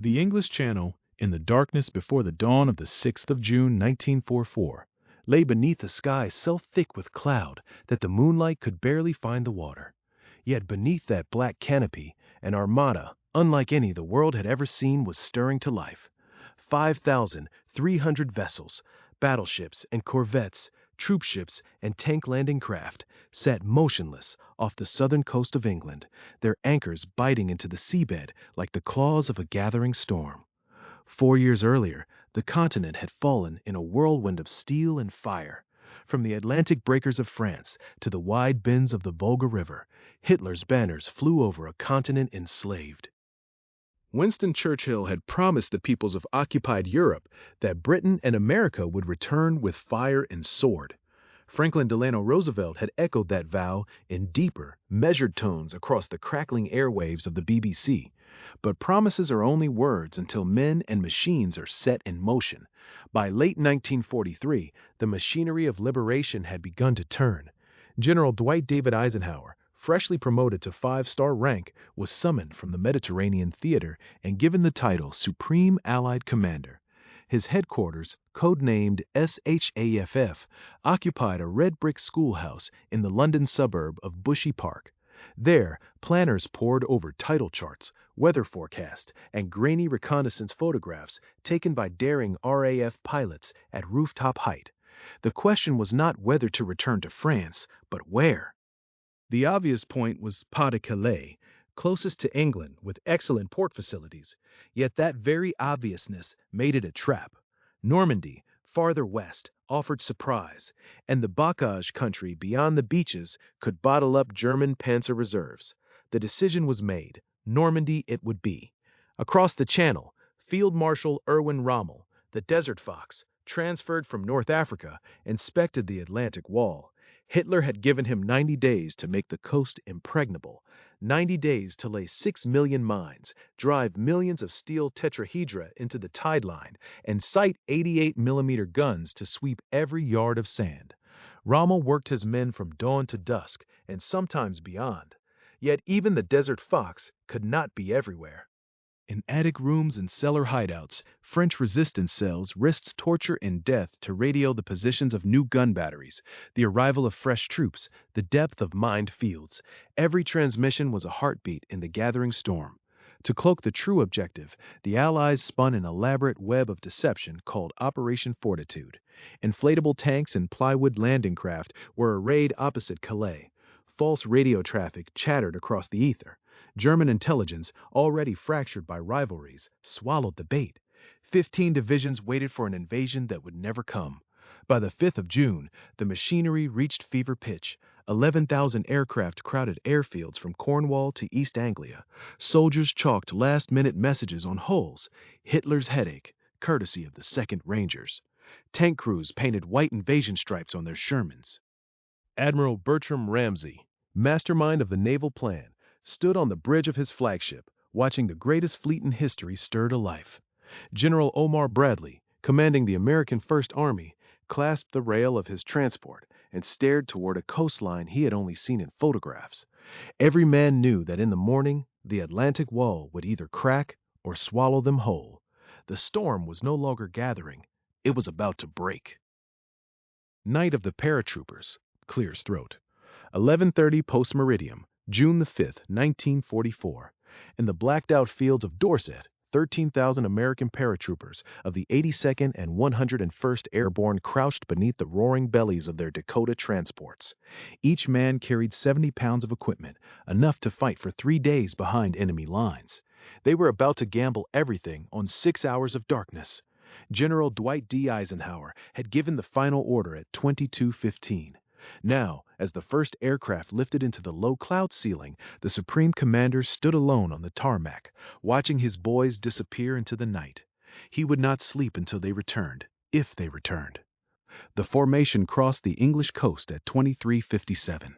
The English Channel, in the darkness before the dawn of the 6th of June 1944, lay beneath a sky so thick with cloud that the moonlight could barely find the water. Yet beneath that black canopy, an armada, unlike any the world had ever seen, was stirring to life. 5,300 vessels, battleships and corvettes, troopships and tank landing craft, sat motionless off the southern coast of England, their anchors biting into the seabed like the claws of a gathering storm. 4 years earlier, the continent had fallen in a whirlwind of steel and fire. From the Atlantic breakers of France to the wide bends of the Volga River, Hitler's banners flew over a continent enslaved. Winston Churchill had promised the peoples of occupied Europe that Britain and America would return with fire and sword. Franklin Delano Roosevelt had echoed that vow in deeper, measured tones across the crackling airwaves of the BBC. But promises are only words until men and machines are set in motion. By late 1943, the machinery of liberation had begun to turn. General Dwight David Eisenhower, freshly promoted to 5-star rank, was summoned from the Mediterranean theater and given the title Supreme Allied Commander. His headquarters, codenamed SHAFF, occupied a red brick schoolhouse in the London suburb of Bushy Park. There, planners pored over title charts, weather forecasts, and grainy reconnaissance photographs taken by daring RAF pilots at rooftop height. The question was not whether to return to France, but where. The obvious point was Pas-de-Calais, closest to England with excellent port facilities, yet that very obviousness made it a trap. Normandy, farther west, offered surprise, and the Bocage country beyond the beaches could bottle up German panzer reserves. The decision was made. Normandy it would be. Across the Channel, Field Marshal Erwin Rommel, the Desert Fox, transferred from North Africa, inspected the Atlantic Wall. Hitler had given him 90 days to make the coast impregnable, 90 days to lay 6 million mines, drive millions of steel tetrahedra into the tide line, and sight 88mm guns to sweep every yard of sand. Rommel worked his men from dawn to dusk, and sometimes beyond. Yet even the Desert Fox could not be everywhere. In attic rooms and cellar hideouts, French resistance cells risked torture and death to radio the positions of new gun batteries, the arrival of fresh troops, the depth of mined fields. Every transmission was a heartbeat in the gathering storm. To cloak the true objective, the Allies spun an elaborate web of deception called Operation Fortitude. Inflatable tanks and plywood landing craft were arrayed opposite Calais. False radio traffic chattered across the ether. German intelligence, already fractured by rivalries, swallowed the bait. 15 divisions waited for an invasion that would never come. By the 5th of June, the machinery reached fever pitch. 11,000 aircraft crowded airfields from Cornwall to East Anglia. Soldiers chalked last-minute messages on hulls. Hitler's headache, courtesy of the 2nd Rangers. Tank crews painted white invasion stripes on their Shermans. Admiral Bertram Ramsay, mastermind of the naval plan, stood on the bridge of his flagship, watching the greatest fleet in history stir to life. General Omar Bradley, commanding the American First Army, clasped the rail of his transport and stared toward a coastline he had only seen in photographs. Every man knew that in the morning, the Atlantic Wall would either crack or swallow them whole. The storm was no longer gathering. It was about to break. Night of the Paratroopers, Clear's throat. 11:30 post-meridium, June the 5th, 1944. In the blacked-out fields of Dorset, 13,000 American paratroopers of the 82nd and 101st Airborne crouched beneath the roaring bellies of their Dakota transports. Each man carried 70 pounds of equipment, enough to fight for 3 days behind enemy lines. They were about to gamble everything on 6 hours of darkness. General Dwight D. Eisenhower had given the final order at 22:15. Now, as the first aircraft lifted into the low cloud ceiling, the Supreme Commander stood alone on the tarmac, watching his boys disappear into the night. He would not sleep until they returned, if they returned. The formation crossed the English coast at 23:57.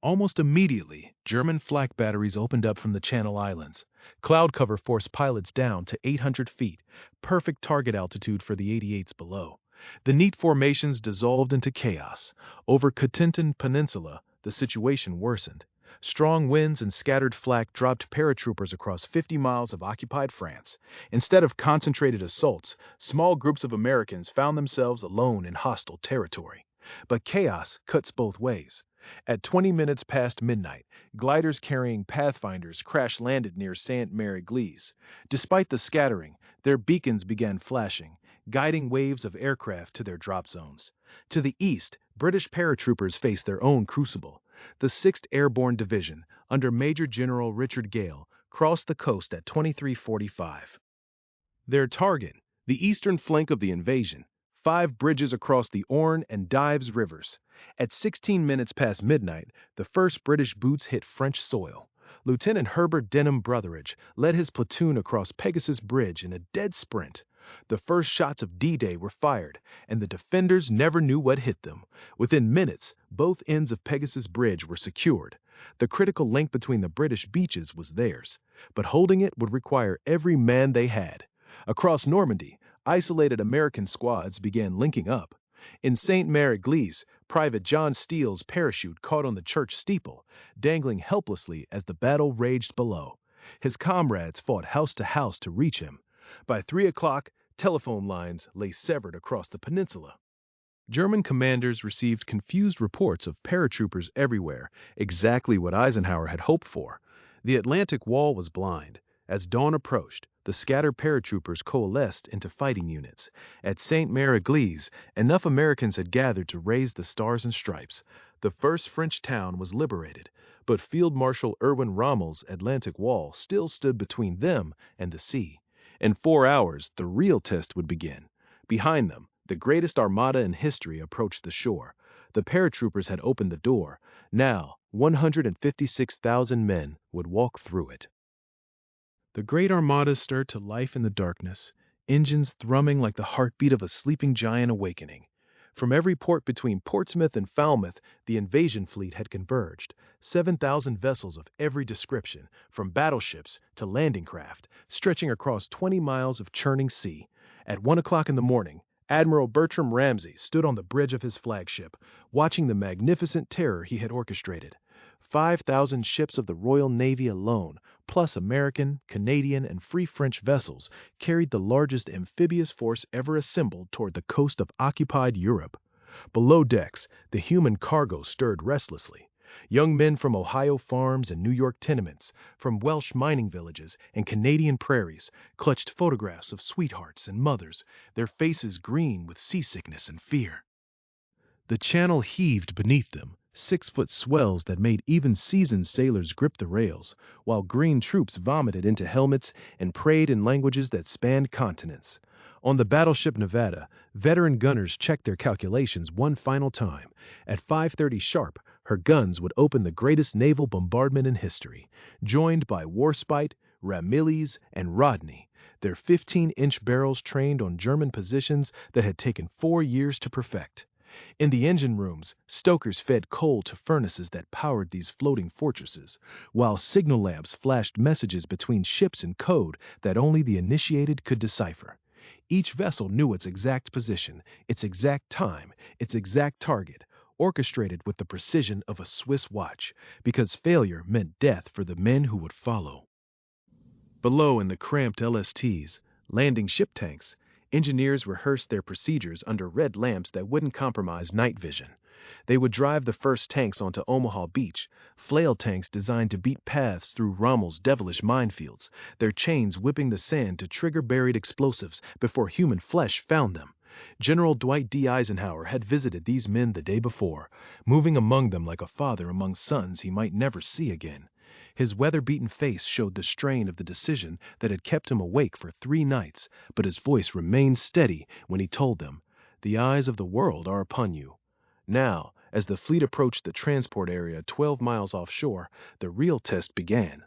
Almost immediately, German flak batteries opened up from the Channel Islands. Cloud cover forced pilots down to 800 feet, perfect target altitude for the 88s below. The neat formations dissolved into chaos. Over Cotentin Peninsula, the situation worsened. Strong winds and scattered flak dropped paratroopers across 50 miles of occupied France. Instead of concentrated assaults, small groups of Americans found themselves alone in hostile territory. But chaos cuts both ways. At 20 minutes past midnight, gliders carrying pathfinders crash-landed near Sainte-Mère-Église. Despite the scattering, their beacons began flashing, guiding waves of aircraft to their drop zones. To the east, British paratroopers faced their own Crucible. The 6th Airborne Division, under Major General Richard Gale, crossed the coast at 23:45. Their target, the eastern flank of the invasion, 5 bridges across the Orne and Dives rivers. At 16 minutes past midnight, the first British boots hit French soil. Lieutenant Herbert Denham Brotheridge led his platoon across Pegasus Bridge in a dead sprint. The first shots of D-Day were fired, and the defenders never knew what hit them. Within minutes, both ends of Pegasus Bridge were secured. The critical link between the British beaches was theirs, but holding it would require every man they had. Across Normandy, isolated American squads began linking up. In Sainte-Mère-Église, Private John Steele's parachute caught on the church steeple, dangling helplessly as the battle raged below. His comrades fought house to reach him. By 3 o'clock, telephone lines lay severed across the peninsula. German commanders received confused reports of paratroopers everywhere, exactly what Eisenhower had hoped for. The Atlantic Wall was blind. As dawn approached, the scattered paratroopers coalesced into fighting units. At Sainte-Mère-Église, enough Americans had gathered to raise the Stars and Stripes. The first French town was liberated, but Field Marshal Erwin Rommel's Atlantic Wall still stood between them and the sea. In 4 hours, the real test would begin. Behind them, the greatest armada in history approached the shore. The paratroopers had opened the door. Now, 156,000 men would walk through it. The great armada stirred to life in the darkness, engines thrumming like the heartbeat of a sleeping giant awakening. From every port between Portsmouth and Falmouth, the invasion fleet had converged. 7,000 vessels of every description, from battleships to landing craft, stretching across 20 miles of churning sea. At 1 o'clock in the morning, Admiral Bertram Ramsay stood on the bridge of his flagship, watching the magnificent terror he had orchestrated. 5,000 ships of the Royal Navy alone, plus American, Canadian, and Free French vessels, carried the largest amphibious force ever assembled toward the coast of occupied Europe. Below decks, the human cargo stirred restlessly. Young men from Ohio farms and New York tenements, from Welsh mining villages and Canadian prairies, clutched photographs of sweethearts and mothers, their faces green with seasickness and fear. The channel heaved beneath them, 6-foot swells that made even seasoned sailors grip the rails, while green troops vomited into helmets and prayed in languages that spanned continents. On the battleship Nevada, veteran gunners checked their calculations one final time. At 5:30 sharp, her guns would open the greatest naval bombardment in history, joined by Warspite, Ramillies, and Rodney, their 15-inch barrels trained on German positions that had taken 4 years to perfect. In the engine rooms, stokers fed coal to furnaces that powered these floating fortresses, while signal lamps flashed messages between ships in code that only the initiated could decipher. Each vessel knew its exact position, its exact time, its exact target, orchestrated with the precision of a Swiss watch, because failure meant death for the men who would follow. Below in the cramped LSTs, landing ship tanks, engineers rehearsed their procedures under red lamps that wouldn't compromise night vision. They would drive the first tanks onto Omaha Beach, flail tanks designed to beat paths through Rommel's devilish minefields, their chains whipping the sand to trigger buried explosives before human flesh found them. General Dwight D. Eisenhower had visited these men the day before, moving among them like a father among sons he might never see again. His weather-beaten face showed the strain of the decision that had kept him awake for 3 nights, but his voice remained steady when he told them, "The eyes of the world are upon you." Now, as the fleet approached the transport area 12 miles offshore, the real test began.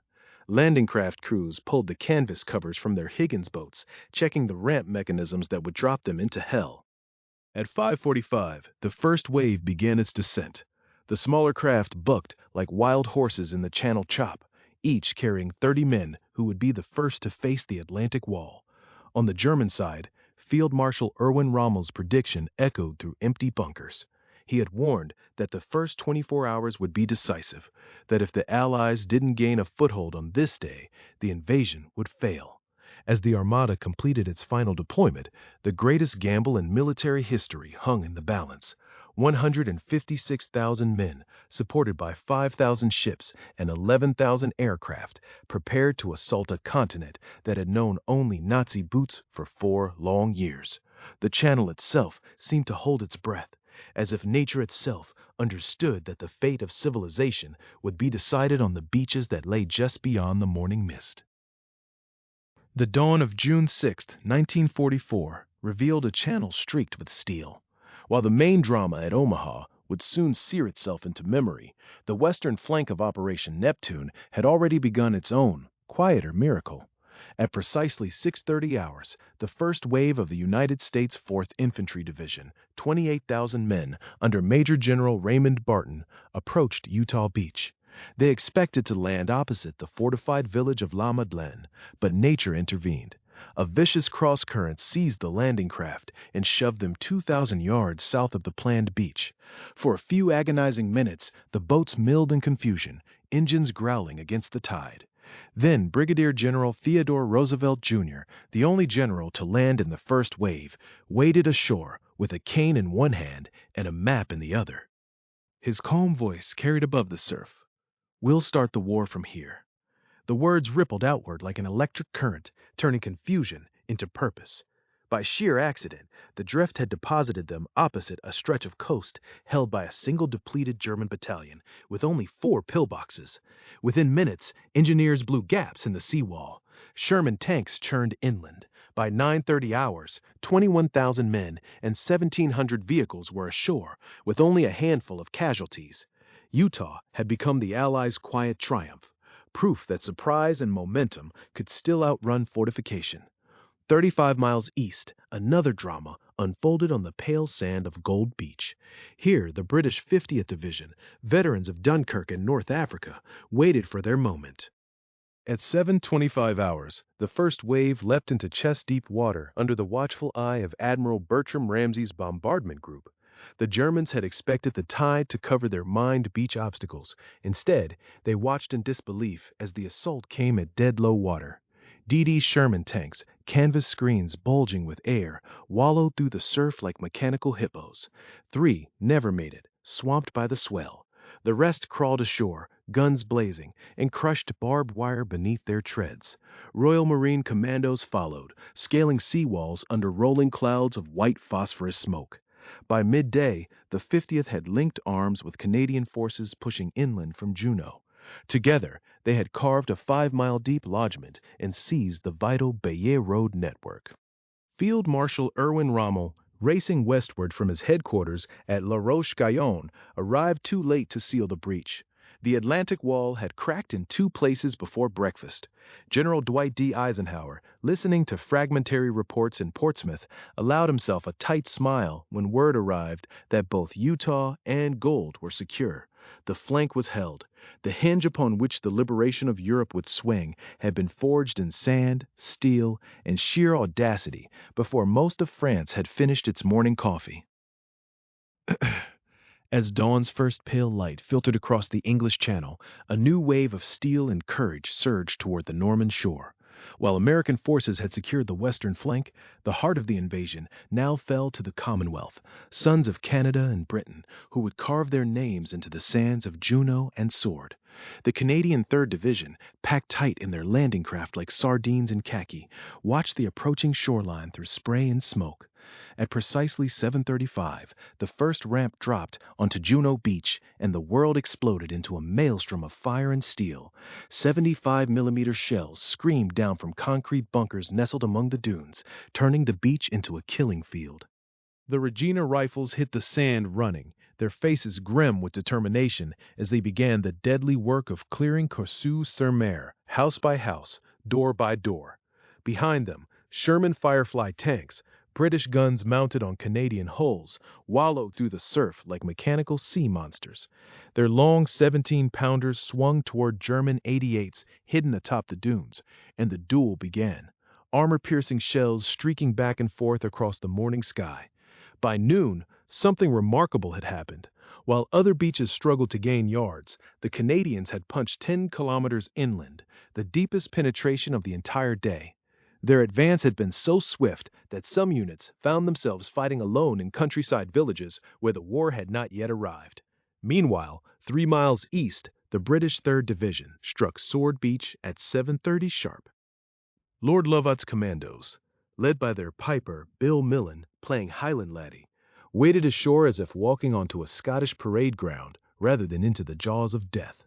Landing craft crews pulled the canvas covers from their Higgins boats, checking the ramp mechanisms that would drop them into hell. At 5:45, the first wave began its descent. The smaller craft bucked like wild horses in the Channel chop, each carrying 30 men who would be the first to face the Atlantic Wall. On the German side, Field Marshal Erwin Rommel's prediction echoed through empty bunkers. He had warned that the first 24 hours would be decisive, that if the Allies didn't gain a foothold on this day, the invasion would fail. As the Armada completed its final deployment, the greatest gamble in military history hung in the balance. 156,000 men, supported by 5,000 ships and 11,000 aircraft, prepared to assault a continent that had known only Nazi boots for 4 long years. The Channel itself seemed to hold its breath, as if nature itself understood that the fate of civilization would be decided on the beaches that lay just beyond the morning mist. The dawn of June 6, 1944, revealed a channel streaked with steel. While the main drama at Omaha would soon sear itself into memory, the western flank of Operation Neptune had already begun its own, quieter miracle. At precisely 6:30 hours, the first wave of the United States 4th Infantry Division, 28,000 men under Major General Raymond Barton, approached Utah Beach. They expected to land opposite the fortified village of La Madeleine, but nature intervened. A vicious cross-current seized the landing craft and shoved them 2,000 yards south of the planned beach. For a few agonizing minutes, the boats milled in confusion, engines growling against the tide. Then Brigadier General Theodore Roosevelt, Jr., the only general to land in the first wave, waded ashore with a cane in one hand and a map in the other. His calm voice carried above the surf. "We'll start the war from here." The words rippled outward like an electric current, turning confusion into purpose. By sheer accident, the drift had deposited them opposite a stretch of coast held by a single depleted German battalion with only 4 pillboxes. Within minutes, engineers blew gaps in the seawall. Sherman tanks churned inland. By 9:30 hours, 21,000 men and 1,700 vehicles were ashore, with only a handful of casualties. Utah had become the Allies' quiet triumph, proof that surprise and momentum could still outrun fortification. 35 miles east, another drama unfolded on the pale sand of Gold Beach. Here, the British 50th Division, veterans of Dunkirk and North Africa, waited for their moment. At 7:25 hours, the first wave leapt into chest-deep water under the watchful eye of Admiral Bertram Ramsay's bombardment group. The Germans had expected the tide to cover their mined beach obstacles. Instead, they watched in disbelief as the assault came at dead-low water. D.D. Sherman tanks, canvas screens bulging with air, wallowed through the surf like mechanical hippos. 3 never made it, swamped by the swell. The rest crawled ashore, guns blazing, and crushed barbed wire beneath their treads. Royal Marine commandos followed, scaling seawalls under rolling clouds of white phosphorus smoke. By midday, the 50th had linked arms with Canadian forces pushing inland from Juno. Together, they had carved a 5-mile-deep lodgment and seized the vital Bayeux Road network. Field Marshal Erwin Rommel, racing westward from his headquarters at La Roche-Guyon, arrived too late to seal the breach. The Atlantic Wall had cracked in 2 places before breakfast. General Dwight D. Eisenhower, listening to fragmentary reports in Portsmouth, allowed himself a tight smile when word arrived that both Utah and Gold were secure. The flank was held. The hinge upon which the liberation of Europe would swing had been forged in sand, steel, and sheer audacity before most of France had finished its morning coffee. As dawn's first pale light filtered across the English Channel, a new wave of steel and courage surged toward the Norman shore. While American forces had secured the western flank, the heart of the invasion now fell to the Commonwealth, sons of Canada and Britain, who would carve their names into the sands of Juno and Sword. The Canadian 3rd Division, packed tight in their landing craft like sardines in khaki, watched the approaching shoreline through spray and smoke. At precisely 7:35, the first ramp dropped onto Juno Beach, and the world exploded into a maelstrom of fire and steel. 75mm shells screamed down from concrete bunkers nestled among the dunes, turning the beach into a killing field. The Regina rifles hit the sand running, their faces grim with determination as they began the deadly work of clearing Courseulles-sur-Mer, house by house, door by door. Behind them, Sherman Firefly tanks, British guns mounted on Canadian hulls, wallowed through the surf like mechanical sea monsters. Their long 17-pounders swung toward German 88s hidden atop the dunes, and the duel began, armor-piercing shells streaking back and forth across the morning sky. By noon, something remarkable had happened. While other beaches struggled to gain yards, the Canadians had punched 10 kilometers inland, the deepest penetration of the entire day. Their advance had been so swift that some units found themselves fighting alone in countryside villages where the war had not yet arrived. Meanwhile, 3 miles east, the British 3rd Division struck Sword Beach at 7:30 sharp. Lord Lovat's commandos, led by their piper Bill Millen playing Highland Laddie, waded ashore as if walking onto a Scottish parade ground rather than into the jaws of death.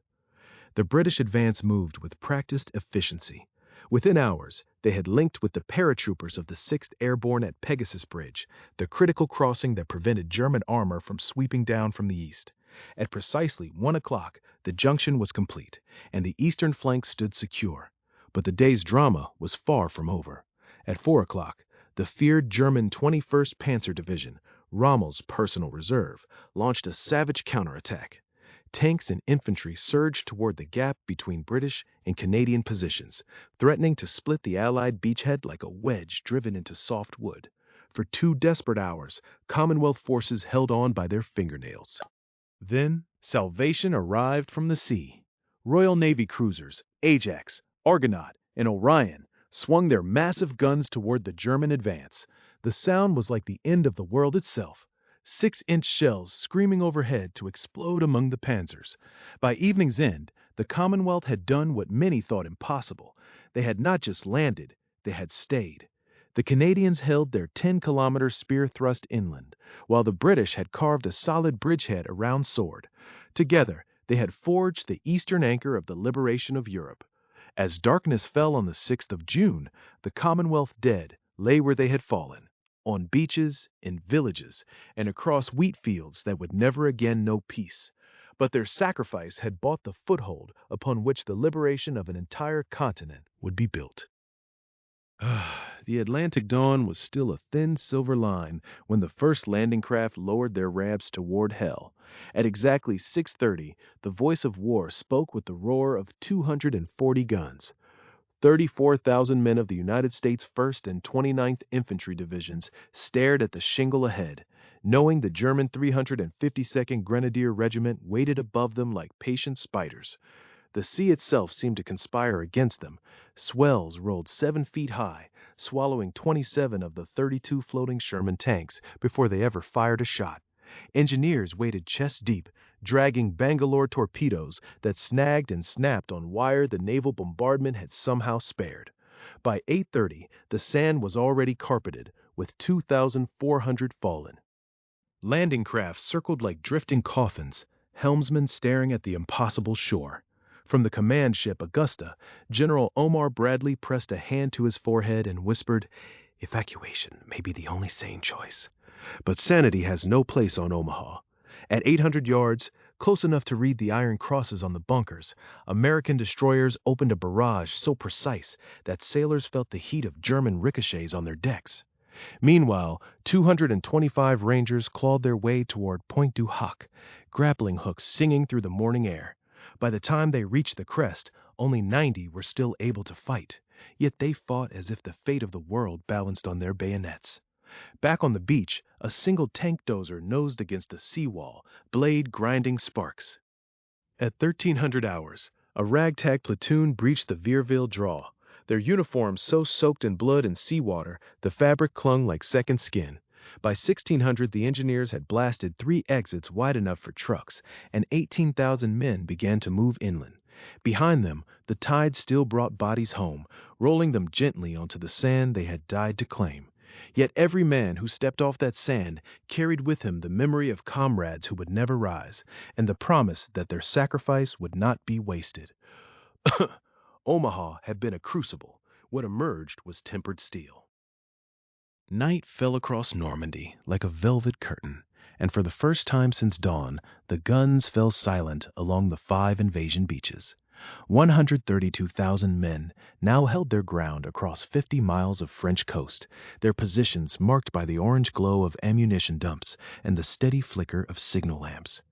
The British advance moved with practiced efficiency. Within hours, they had linked with the Paratroopers of the 6th Airborne at Pegasus Bridge, the critical crossing that prevented German armor from sweeping down from the east. At precisely 1 o'clock, the junction was complete, and the eastern flank stood secure. But the day's drama was far from over. At 4 o'clock, the feared German 21st Panzer Division, Rommel's personal reserve, launched a savage counterattack. Tanks and infantry surged toward the gap between British and Canadian positions, threatening to split the Allied beachhead like a wedge driven into soft wood. For 2 desperate hours, Commonwealth forces held on by their fingernails. Then, salvation arrived from the sea. Royal Navy cruisers Ajax, Argonaut, and Orion swung their massive guns toward the German advance. The sound was like the end of the world itself. 6-inch shells screaming overhead to explode among the panzers. By evening's end, the Commonwealth had done what many thought impossible. They had not just landed, they had stayed. The Canadians held their 10-kilometer spear thrust inland, while the British had carved a solid bridgehead around Sword. Together, they had forged the eastern anchor of the liberation of Europe. As darkness fell on the 6th of June, the Commonwealth dead lay where they had fallen, on beaches, in villages, and across wheat fields that would never again know peace. But their sacrifice had bought the foothold upon which the liberation of an entire continent would be built. The Atlantic dawn was still a thin silver line when the first landing craft lowered their ramps toward hell. At exactly 6:30, the voice of war spoke with the roar of 240 guns. 34,000 men of the United States 1st and 29th Infantry Divisions stared at the shingle ahead, knowing the German 352nd Grenadier Regiment waited above them like patient spiders. The sea itself seemed to conspire against them. Swells rolled 7 feet high, swallowing 27 of the 32 floating Sherman tanks before they ever fired a shot. Engineers waded chest deep, dragging Bangalore torpedoes that snagged and snapped on wire the naval bombardment had somehow spared. By 8:30, the sand was already carpeted, with 2,400 fallen. Landing craft circled like drifting coffins, helmsmen staring at the impossible shore. From the command ship Augusta, General Omar Bradley pressed a hand to his forehead and whispered, "Evacuation may be the only sane choice." But sanity has no place on Omaha. At 800 yards, close enough to read the iron crosses on the bunkers, American destroyers opened a barrage so precise that sailors felt the heat of German ricochets on their decks. Meanwhile, 225 Rangers clawed their way toward Point du Hoc, grappling hooks singing through the morning air. By the time they reached the crest, only 90 were still able to fight, yet they fought as if the fate of the world balanced on their bayonets. Back on the beach, a single tank dozer nosed against a seawall, blade grinding sparks. At 1300 hours, a ragtag platoon breached the Vierville draw, their uniforms so soaked in blood and seawater the fabric clung like second skin. By 1600, the engineers had blasted 3 exits wide enough for trucks, and 18,000 men began to move inland. Behind them, the tide still brought bodies home, rolling them gently onto the sand they had died to claim. Yet every man who stepped off that sand carried with him the memory of comrades who would never rise, and the promise that their sacrifice would not be wasted. Omaha had been a crucible. What emerged was tempered steel. Night fell across Normandy like a velvet curtain, and for the first time since dawn, the guns fell silent along the 5 invasion beaches. 132,000 men now held their ground across 50 miles of French coast, their positions marked by the orange glow of ammunition dumps and the steady flicker of signal lamps.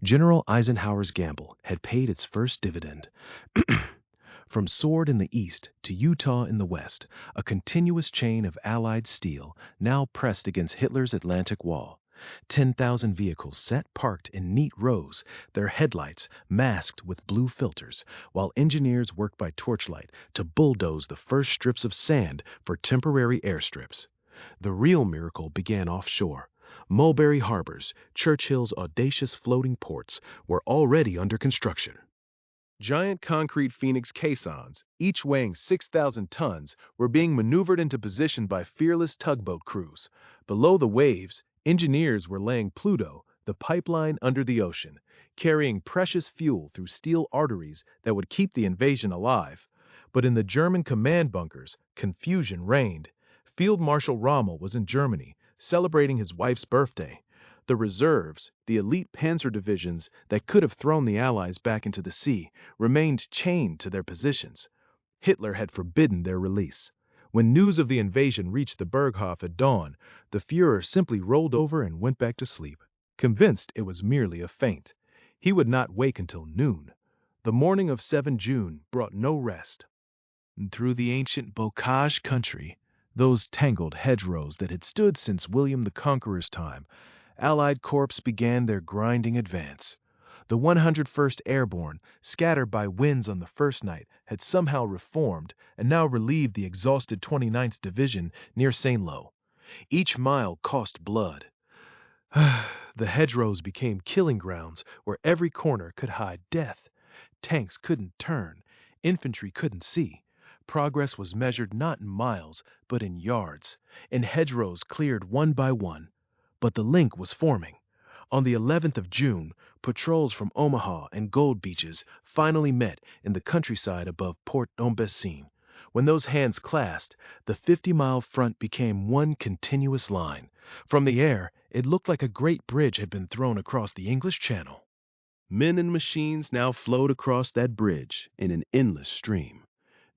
General Eisenhower's gamble had paid its first dividend. From Sword in the east to Utah in the west, a continuous chain of Allied steel now pressed against Hitler's Atlantic Wall. 10,000 vehicles sat parked in neat rows, their headlights masked with blue filters, while engineers worked by torchlight to bulldoze the first strips of sand for temporary airstrips. The real miracle began offshore. Mulberry harbors, Churchill's audacious floating ports, were already under construction. Giant concrete Phoenix caissons, each weighing 6,000 tons, were being maneuvered into position by fearless tugboat crews. Below the waves, engineers were laying Pluto, the pipeline under the ocean, carrying precious fuel through steel arteries that would keep the invasion alive. But in the German command bunkers, confusion reigned. Field Marshal Rommel was in Germany, celebrating his wife's birthday. The reserves, the elite panzer divisions that could have thrown the Allies back into the sea, remained chained to their positions. Hitler had forbidden their release. When news of the invasion reached the Berghof at dawn, the Führer simply rolled over and went back to sleep, convinced it was merely a feint. He would not wake until noon. The morning of 7 June brought no rest. Through the ancient Bocage country, those tangled hedgerows that had stood since William the Conqueror's time, Allied corps began their grinding advance. The 101st Airborne, scattered by winds on the first night, had somehow reformed and now relieved the exhausted 29th Division near Saint-Lô. Each mile cost blood. The hedgerows became killing grounds where every corner could hide death. Tanks couldn't turn. Infantry couldn't see. Progress was measured not in miles, but in yards, in hedgerows cleared one by one. But the link was forming. On the 11th of June, patrols from Omaha and Gold Beaches finally met in the countryside above Port Ombessine. When those hands clasped, the 50-mile front became one continuous line. From the air, it looked like a great bridge had been thrown across the English Channel. Men and machines now flowed across that bridge in an endless stream.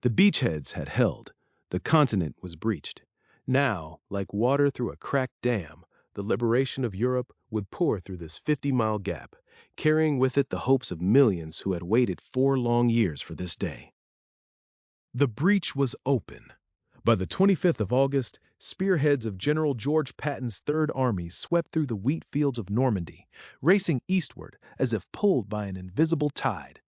The beachheads had held. The continent was breached. Now, like water through a cracked dam, the liberation of Europe would pour through this 50-mile gap, carrying with it the hopes of millions who had waited 4 long years for this day. The breach was open. By the 25th of August, spearheads of General George Patton's Third Army swept through the wheat fields of Normandy, racing eastward as if pulled by an invisible tide.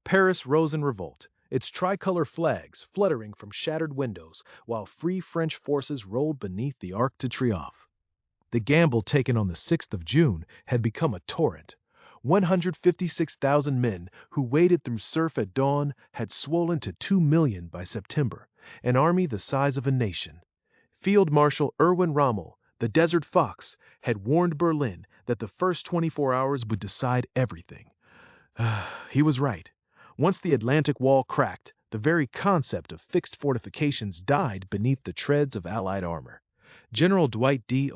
Paris rose in revolt, its tricolor flags fluttering from shattered windows, while free French forces rolled beneath the Arc de Triomphe. The gamble taken on the 6th of June had become a torrent. 156,000 men who waded through surf at dawn had swollen to 2 million by September, an army the size of a nation. Field Marshal Erwin Rommel, the Desert Fox, had warned Berlin that the first 24 hours would decide everything. He was right. Once the Atlantic Wall cracked, the very concept of fixed fortifications died beneath the treads of Allied armor. General Dwight D.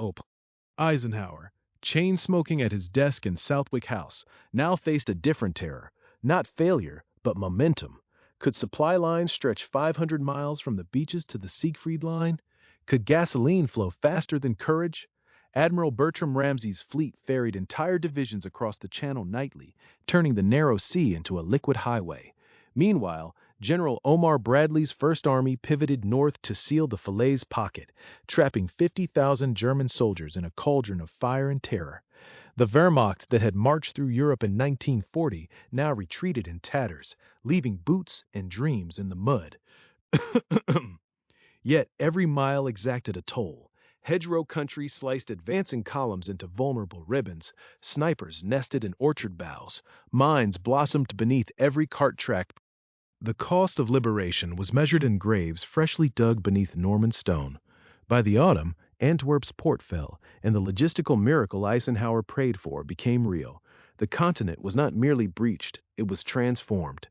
Eisenhower, chain-smoking at his desk in Southwick House, now faced a different terror, not failure, but momentum. Could supply lines stretch 500 miles from the beaches to the Siegfried Line? Could gasoline flow faster than courage? Admiral Bertram Ramsay's fleet ferried entire divisions across the Channel nightly, turning the narrow sea into a liquid highway. Meanwhile, General Omar Bradley's First Army pivoted north to seal the Falaise pocket, trapping 50,000 German soldiers in a cauldron of fire and terror. The Wehrmacht that had marched through Europe in 1940 now retreated in tatters, leaving boots and dreams in the mud. Yet every mile exacted a toll. Hedgerow country sliced advancing columns into vulnerable ribbons. Snipers nested in orchard boughs. Mines blossomed beneath every cart track. The cost of liberation was measured in graves freshly dug beneath Norman stone. By the autumn, Antwerp's port fell, and the logistical miracle Eisenhower prayed for became real. The continent was not merely breached, it was transformed.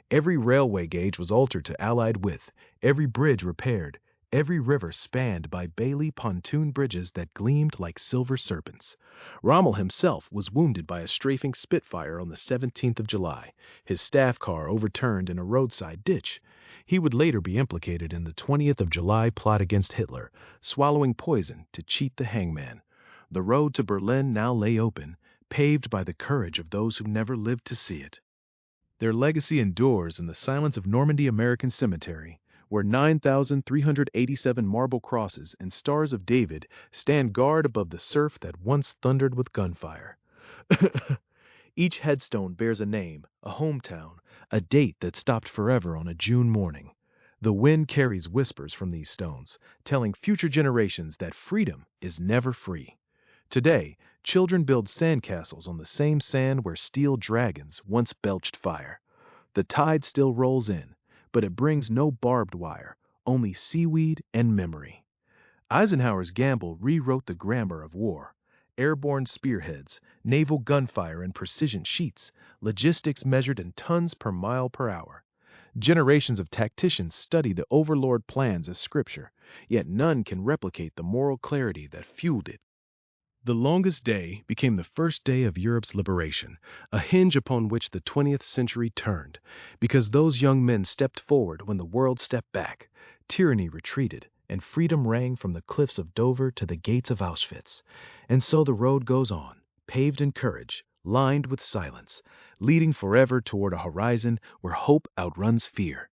Every railway gauge was altered to Allied width, every bridge repaired, every river spanned by Bailey pontoon bridges that gleamed like silver serpents. Rommel himself was wounded by a strafing Spitfire on the 17th of July, his staff car overturned in a roadside ditch. He would later be implicated in the 20th of July plot against Hitler, swallowing poison to cheat the hangman. The road to Berlin now lay open, paved by the courage of those who never lived to see it. Their legacy endures in the silence of Normandy American Cemetery, where 9,387 marble crosses and stars of David stand guard above the surf that once thundered with gunfire. Each headstone bears a name, a hometown, a date that stopped forever on a June morning. The wind carries whispers from these stones, telling future generations that freedom is never free. Today, children build sandcastles on the same sand where steel dragons once belched fire. The tide still rolls in, but it brings no barbed wire, only seaweed and memory. Eisenhower's gamble rewrote the grammar of war. Airborne spearheads, naval gunfire and precision sheets, logistics measured in tons per mile per hour. Generations of tacticians study the Overlord plans as scripture, yet none can replicate the moral clarity that fueled it. The longest day became the first day of Europe's liberation, a hinge upon which the 20th century turned. Because those young men stepped forward when the world stepped back, tyranny retreated, and freedom rang from the cliffs of Dover to the gates of Auschwitz. And so the road goes on, paved in courage, lined with silence, leading forever toward a horizon where hope outruns fear.